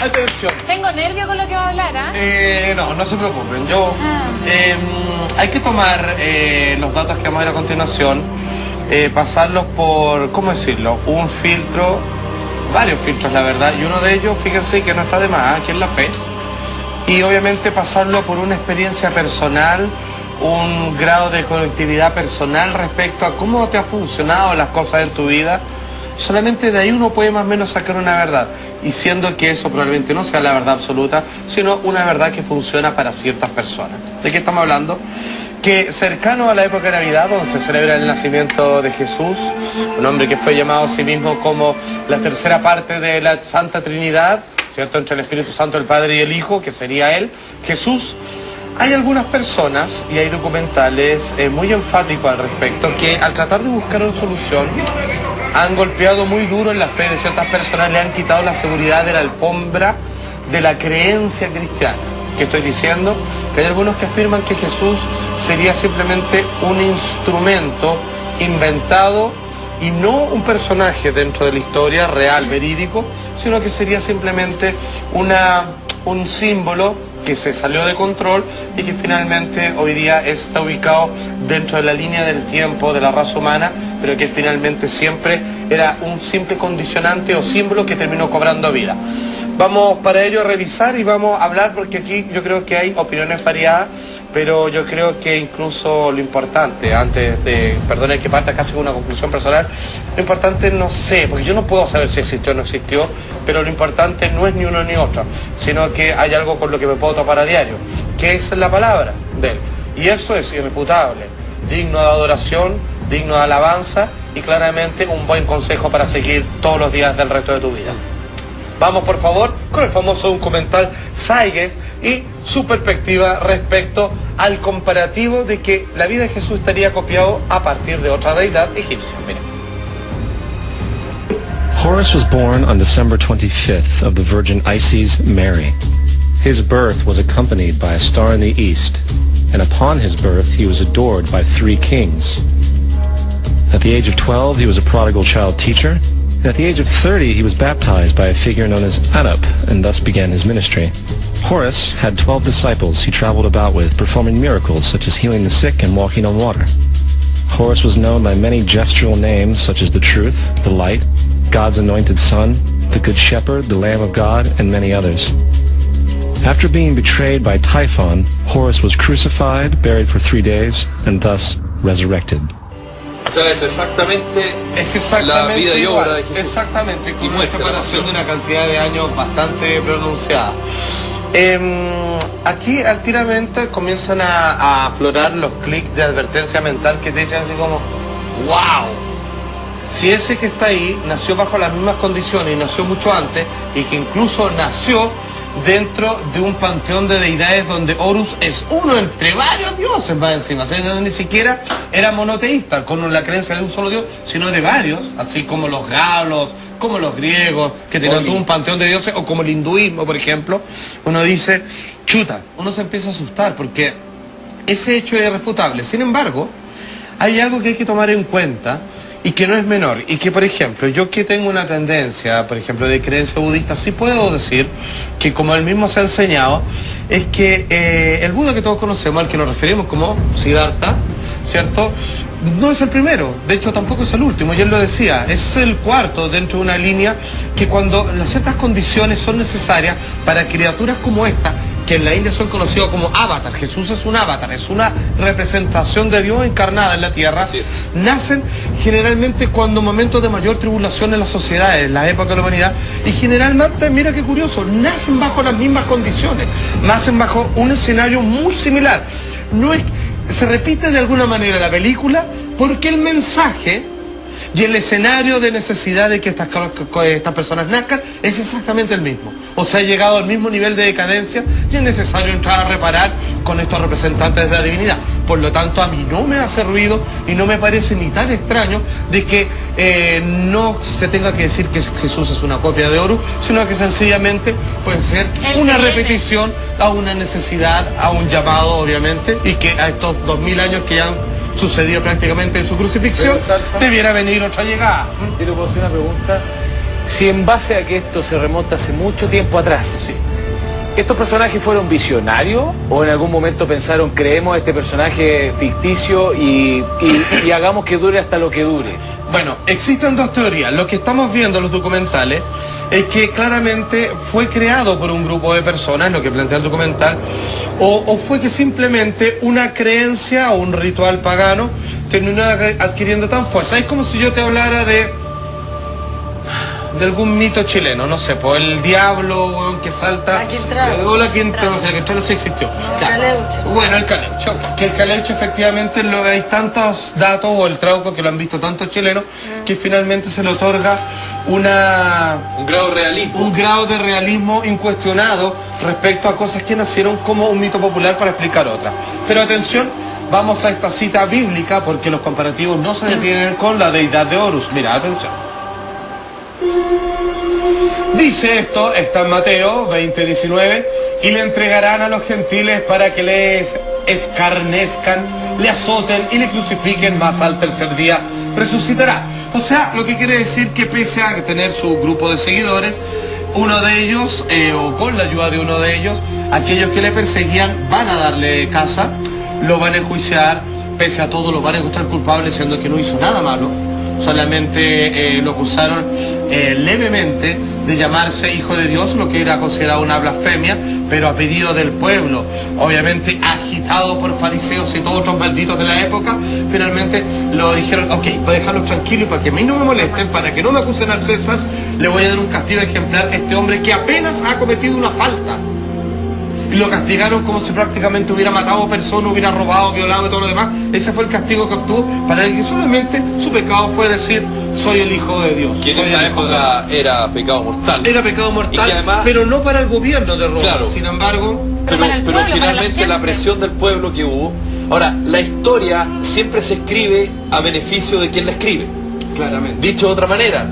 Atención. Tengo nervio con lo que va a hablar, ¿ah? No, no se preocupen. Hay que tomar los datos que vamos a ver a continuación, pasarlos por, ¿cómo decirlo? Un filtro, varios filtros, la verdad, y uno de ellos, fíjense que no está de más, que es la fe. Y obviamente pasarlo por una experiencia personal, un grado de conectividad personal respecto a cómo te han funcionado las cosas en tu vida. Solamente de ahí uno puede más o menos sacar una verdad, y siendo que eso probablemente no sea la verdad absoluta, sino una verdad que funciona para ciertas personas. ¿De qué estamos hablando? Que cercano a la época de Navidad, donde se celebra el nacimiento de Jesús, un hombre que fue llamado a sí mismo como la tercera parte de la Santa Trinidad, ¿cierto?, entre el Espíritu Santo, el Padre y el Hijo, que sería él, Jesús. Hay algunas personas, y hay documentales muy enfáticos al respecto, que al tratar de buscar una solución, han golpeado muy duro en la fe de ciertas personas, le han quitado la seguridad de la alfombra de la creencia cristiana. ¿Qué estoy diciendo? Que hay algunos que afirman que Jesús sería simplemente un instrumento inventado y no un personaje dentro de la historia real, verídico, sino que sería simplemente un símbolo que se salió de control y que finalmente hoy día está ubicado dentro de la línea del tiempo de la raza humana, pero que finalmente siempre era un simple condicionante o símbolo que terminó cobrando vida. Vamos para ello a revisar y vamos a hablar, porque aquí yo creo que hay opiniones variadas, pero yo creo que incluso lo importante, antes de, perdone que parta casi con una conclusión personal, lo importante no sé, porque yo no puedo saber si existió o no existió, pero lo importante no es ni uno ni otro, sino que hay algo con lo que me puedo topar a diario, que es la palabra de él. Y eso es irrefutable, digno de adoración, digno de alabanza y claramente un buen consejo para seguir todos los días del resto de tu vida. Vamos por favor con el famoso documental Saigues y su perspectiva respecto al comparativo de que la vida de Jesús estaría copiado a partir de otra deidad egipcia. Miren. Horus was born on December 25th of the Virgin Isis Mary. His birth was accompanied by a star in the east, and upon his birth he was adored by 3 kings. At the age of 12 he was a prodigal child teacher. At the age of 30, he was baptized by a figure known as Anup, and thus began his ministry. Horus had 12 disciples he traveled about with, performing miracles such as healing the sick and walking on water. Horus was known by many gestural names such as the Truth, the Light, God's Anointed Son, the Good Shepherd, the Lamb of God, and many others. After being betrayed by Typhon, Horus was crucified, buried for 3 days, and thus resurrected. O sea, es exactamente la vida y obra de Jesús. Exactamente, con una separación de una cantidad de años bastante pronunciada. Aquí altiramente comienzan a aflorar los clics de advertencia mental que te dicen así como ¡wow! Si ese que está ahí nació bajo las mismas condiciones y nació mucho antes, y que incluso nació dentro de un panteón de deidades donde Horus es uno entre varios dioses más encima, o sea, ni siquiera era monoteísta con la creencia de un solo dios, sino de varios, así como los galos, como los griegos, que tenían todo un panteón de dioses, o como el hinduismo, por ejemplo. Uno dice, chuta, uno se empieza a asustar porque ese hecho es irrefutable. Sin embargo, hay algo que hay que tomar en cuenta y que no es menor, y que, por ejemplo, yo que tengo una tendencia, por ejemplo, de creencia budista, sí puedo decir que, como él mismo se ha enseñado, es que el Buda que todos conocemos, al que nos referimos como Siddhartha, ¿cierto?, no es el primero, de hecho tampoco es el último, y él lo decía, es el cuarto dentro de una línea que, cuando las ciertas condiciones son necesarias para criaturas como esta, que en la India son conocidos como avatar, Jesús es un avatar, es una representación de Dios encarnada en la tierra, nacen generalmente cuando momentos de mayor tribulación en las sociedades, en la época de la humanidad, y generalmente, mira qué curioso, nacen bajo las mismas condiciones, nacen bajo un escenario muy similar. No es, se repite de alguna manera la película porque el mensaje y el escenario de necesidad de que estas personas nazcan es exactamente el mismo. O sea, ha llegado al mismo nivel de decadencia y es necesario entrar a reparar con estos representantes de la divinidad. Por lo tanto, a mí no me hace ruido y no me parece ni tan extraño de que no se tenga que decir que Jesús es una copia de Horus, sino que sencillamente puede ser una repetición a una necesidad, a un llamado, obviamente, y que a estos 2000 años que ya han sucedido prácticamente en su crucifixión, debiera venir otra llegada. Yo le puedo hacer una pregunta. si en base a que esto se remonta hace mucho tiempo atrás, Sí. ¿estos personajes fueron visionarios o en algún momento pensaron, creemos este personaje ficticio y hagamos que dure hasta lo que dure? Bueno, existen dos teorías. Lo que estamos viendo en los documentales es que claramente fue creado por un grupo de personas, lo que plantea el documental, o fue que simplemente una creencia o un ritual pagano terminó adquiriendo tan fuerza. Es como si yo te hablara de algún mito chileno, no sé, pues el diablo, weón, que salta. La Quintrala. O la Quintrala, no sé, la Quintrala sí existió. Claro. Caleuche. Bueno, el caleuche, que el caleuche efectivamente hay tantos datos, o el trauco que lo han visto tantos chilenos, que finalmente se le otorga Un grado de realismo. un grado de realismo incuestionado respecto a cosas que nacieron como un mito popular para explicar otras. Pero atención, vamos a esta cita bíblica porque los comparativos no se detienen con la deidad de Horus. Mira, atención. Dice esto, está en Mateo 20:19, y le entregarán a los gentiles para que les escarnezcan, le azoten y le crucifiquen, mas al tercer día resucitará. O sea, lo que quiere decir que pese a tener su grupo de seguidores, uno de ellos, o con la ayuda de uno de ellos, aquellos que le perseguían van a darle caza, lo van a enjuiciar, pese a todo lo van a encontrar culpable, siendo que no hizo nada malo. Solamente lo acusaron levemente de llamarse hijo de Dios, lo que era considerado una blasfemia, pero a pedido del pueblo, obviamente agitado por fariseos y todos otros malditos de la época. Finalmente lo dijeron, ok, voy a dejarlos tranquilos para que a mí no me molesten, para que no me acusen al César, le voy a dar un castigo ejemplar a este hombre que apenas ha cometido una falta. Y lo castigaron como si prácticamente hubiera matado personas, hubiera robado, violado y todo lo demás. Ese fue el castigo que obtuvo, para el que solamente su pecado fue decir, soy el hijo de Dios. Que en soy esa el hijo de época era pecado mortal. Era pecado mortal, Y que además- pero no para el gobierno de Roma. Claro. Sin embargo, Pero para el pueblo, para finalmente la la presión del pueblo que hubo. Ahora, la historia siempre se escribe a beneficio de quien la escribe. claramente. Dicho de otra manera,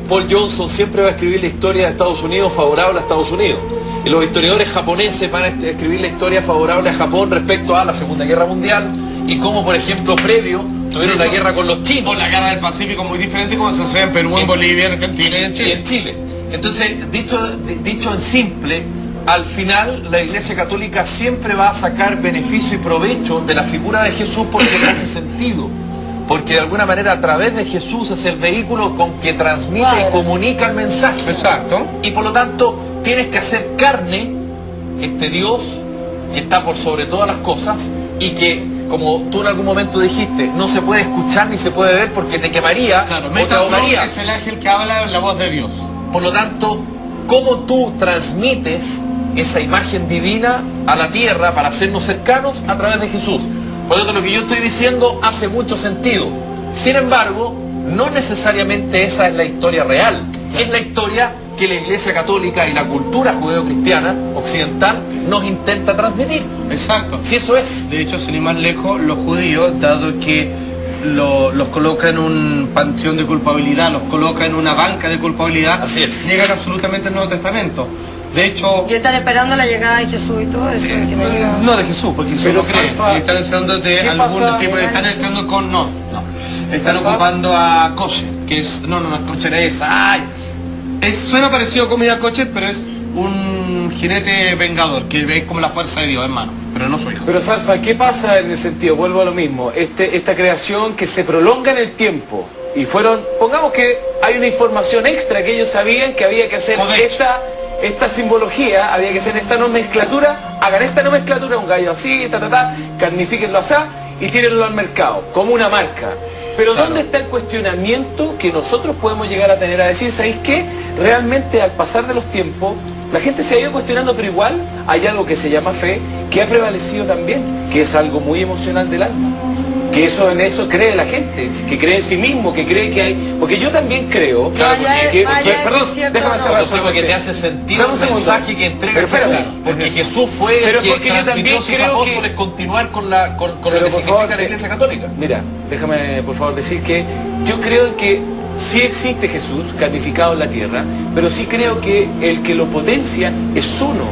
Paul Johnson siempre va a escribir la historia de Estados Unidos favorable a Estados Unidos. Y los historiadores japoneses van a escribir la historia favorable a Japón respecto a la Segunda Guerra Mundial y cómo, por ejemplo, previo tuvieron la guerra con los O chinos la guerra del Pacífico muy diferente como se hace en Perú, en Bolivia, en Argentina y en y Chile. en Chile. Entonces, dicho en simple, al final la Iglesia Católica siempre va a sacar beneficio y provecho de la figura de Jesús porque le hace sentido. Porque de alguna manera a través de Jesús es el vehículo con que transmite y comunica el mensaje. Exacto. Y por lo tanto tienes que hacer carne este Dios que está por sobre todas las cosas y que, como tú en algún momento dijiste, no se puede escuchar ni se puede ver porque te quemaría Claro, o te Metatron ahogarías. es el ángel que habla la voz de Dios. Por lo tanto, ¿cómo tú transmites esa imagen divina a la tierra para hacernos cercanos a través de Jesús? Por lo tanto, lo que yo estoy diciendo hace mucho sentido. Sin embargo, no necesariamente esa es la historia real. Es la historia que la Iglesia Católica y la cultura judeocristiana occidental nos intenta transmitir. Exacto. Si eso es. De hecho, sin ir más lejos, los judíos, dado que los coloca en un panteón de culpabilidad, los coloca en una banca de culpabilidad, Así es. niegan absolutamente el Nuevo Testamento. De hecho, Y están esperando la llegada de Jesús y todo eso. Que no llega. no de Jesús, porque Jesús Pero no cree. Salfa, Están enseñando de ¿qué algún pasa? tipo de... Están enseñando con... No. Están Salfa. ocupando a kosher, que es... No, kosher es... ¡Ay! Suena parecido a comida kosher, pero es un jinete vengador, que es como la fuerza de Dios, hermano. Pero no su hijo. Pero Salfa, ¿qué pasa en el sentido? Vuelvo a lo mismo. Esta creación que se prolonga en el tiempo. Y fueron, pongamos que hay una información extra que ellos sabían que había que hacer Codex. esta simbología, había que hacer esta nomenclatura, hagan esta nomenclatura, un gallo así, carnifíquenlo así y tírenlo al mercado, como una marca. Pero Claro. ¿dónde está el cuestionamiento que nosotros podemos llegar a tener a decir, ¿sabéis qué? Realmente al pasar de los tiempos, la gente se ha ido cuestionando, pero igual hay algo que se llama fe, que ha prevalecido también, que es algo muy emocional del alma. Que eso en eso cree la gente, que cree en sí mismo, que cree que hay... Porque yo también creo... Claro, perdón, déjame cerrar. No sé, porque te hace sentido Dame el un segundo. mensaje que entrega Pero espérate. Jesús. Porque Jesús fue Pero el que porque yo transmitió también a sus creo que- apóstoles continuar con lo Pero, que por significa favor, la Iglesia Católica. Mira, déjame por favor decir que yo creo que sí existe Jesús carnificado en la tierra, pero sí creo que el que lo potencia es uno,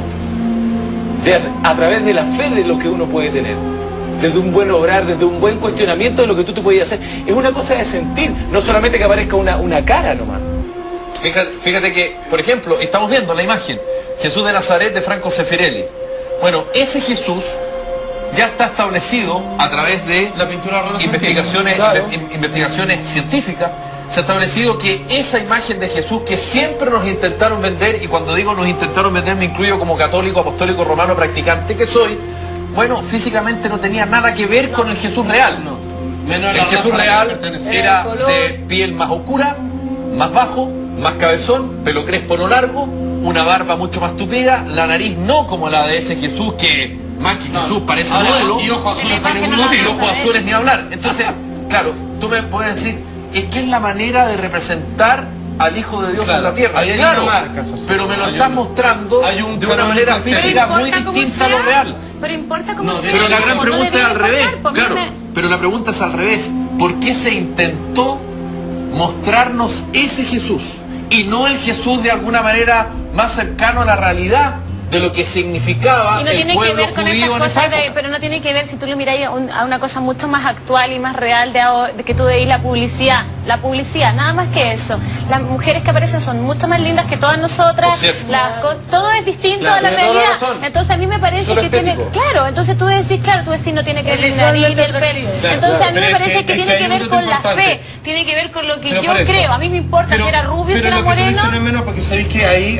a través de la fe de lo que uno puede tener. Desde un buen obrar, desde un buen cuestionamiento de lo que tú te podías hacer. Es una cosa de sentir, no solamente que aparezca una cara nomás. Fíjate que, por ejemplo, estamos viendo la imagen, Jesús de Nazaret de Franco Sefirelli. Bueno, ese Jesús ya está establecido a través de La pintura investigaciones, claro. investigaciones científicas. Se ha establecido que esa imagen de Jesús que siempre nos intentaron vender, y cuando digo nos intentaron vender me incluyo como católico, apostólico, romano, practicante que soy, bueno, físicamente no tenía nada que ver con el Jesús real. Menos El la Jesús raza real que pertenecía. era color. de piel más oscura, más bajo, más cabezón, pelo crespo no largo, una barba mucho más tupida, la nariz no como la de ese Jesús que más que Jesús parece Ahora, modelo, y ojos azules La imagen para no ninguno la y tío. ojos azules ni hablar. Entonces, claro, tú me puedes decir, es que es la manera de representar al Hijo de Dios Claro, en la tierra. ahí hay Claro, una marca, eso sí. pero me lo Hay estás un- mostrando hay un de una canon manera perfecto. física muy importa cómo distinta a lo sea, real. Pero importa cómo No, sea. Pero la gran como pregunta es debería al revés, importar, porque claro. Pero la pregunta es al revés. ¿Por qué se intentó mostrarnos ese Jesús y no el Jesús de alguna manera más cercano a la realidad de lo que significaba Y no el tiene que pueblo ver con esas judío en esa cosas, época? pero no tiene que ver si tú le miráis a una cosa mucho más actual y más real de que tú veis la publicidad, nada más que eso. Las mujeres que aparecen son mucho más lindas que todas Por nosotras, cierto. todo es distinto Claro, a la tiene toda la realidad. razón. Entonces a mí me parece Solo que tiene, estético. claro, entonces tú decís, no tiene que ver el nariz ni el pelo. Claro, Entonces a mí pero me es parece que- que es tiene que que hay un ver dato con la importante. fe, tiene que ver con lo que Pero yo por eso. creo. A mí me importa si era rubio, si pero era lo que tú dices moreno. no es menos porque sabéis que ahí